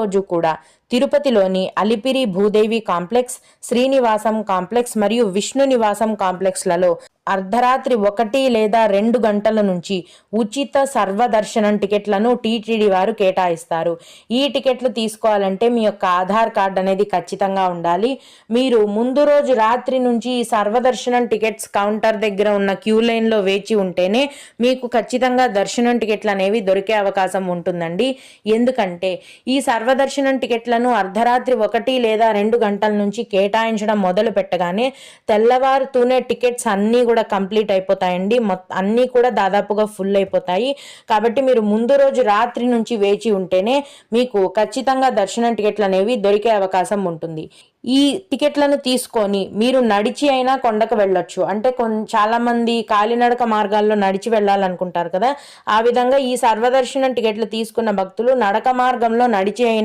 రోజు కూడా తిరుపతిలోని అలిపిరి భూదేవి కాంప్లెక్స్, శ్రీనివాసం కాంప్లెక్స్ మరియు విష్ణు నివాసం కాంప్లెక్స్లలో అర్ధరాత్రి 1 లేదా 2 గంటల నుంచి ఉచిత సర్వదర్శనం టికెట్లను టీటీడీ వారు కేటాయిస్తారు. ఈ టికెట్లు తీసుకోవాలంటే మీ యొక్క ఆధార్ కార్డ్ అనేది ఖచ్చితంగా ఉండాలి. మీరు ముందు రోజు రాత్రి నుంచి ఈ సర్వదర్శనం టికెట్స్ కౌంటర్ దగ్గర ఉన్న క్యూ లైన్లో వేచి ఉంటేనే మీకు ఖచ్చితంగా దర్శనం టికెట్లు అనేవి దొరికే అవకాశం ఉంటుందండి. ఎందుకంటే ఈ సర్వదర్శనం టికెట్లను అర్ధరాత్రి 1 లేదా 2 గంటల నుంచి కేటాయించడం మొదలు పెట్టగానే తెల్లవారుతూనే టికెట్స్ అన్నీ కూడా కంప్లీట్ అయిపోతాయండి. అన్నీ కూడా దాదాపుగా ఫుల్ అయిపోతాయి. కాబట్టి మీరు ముందు రోజు రాత్రి నుంచి వేచి ఉంటేనే మీకు ఖచ్చితంగా దర్శనం టికెట్లు అనేవి దొరికే అవకాశం ఉంటుంది. ఈ టికెట్లను తీసుకొని మీరు నడిచి అయినా కొండకు వెళ్ళొచ్చు. అంటే చాలా మంది కాలినడక మార్గాల్లో నడిచి వెళ్ళాలనుకుంటారు కదా, ఆ విధంగా ఈ సర్వదర్శనం టికెట్లు తీసుకున్న భక్తులు నడక మార్గంలో నడిచి అయినా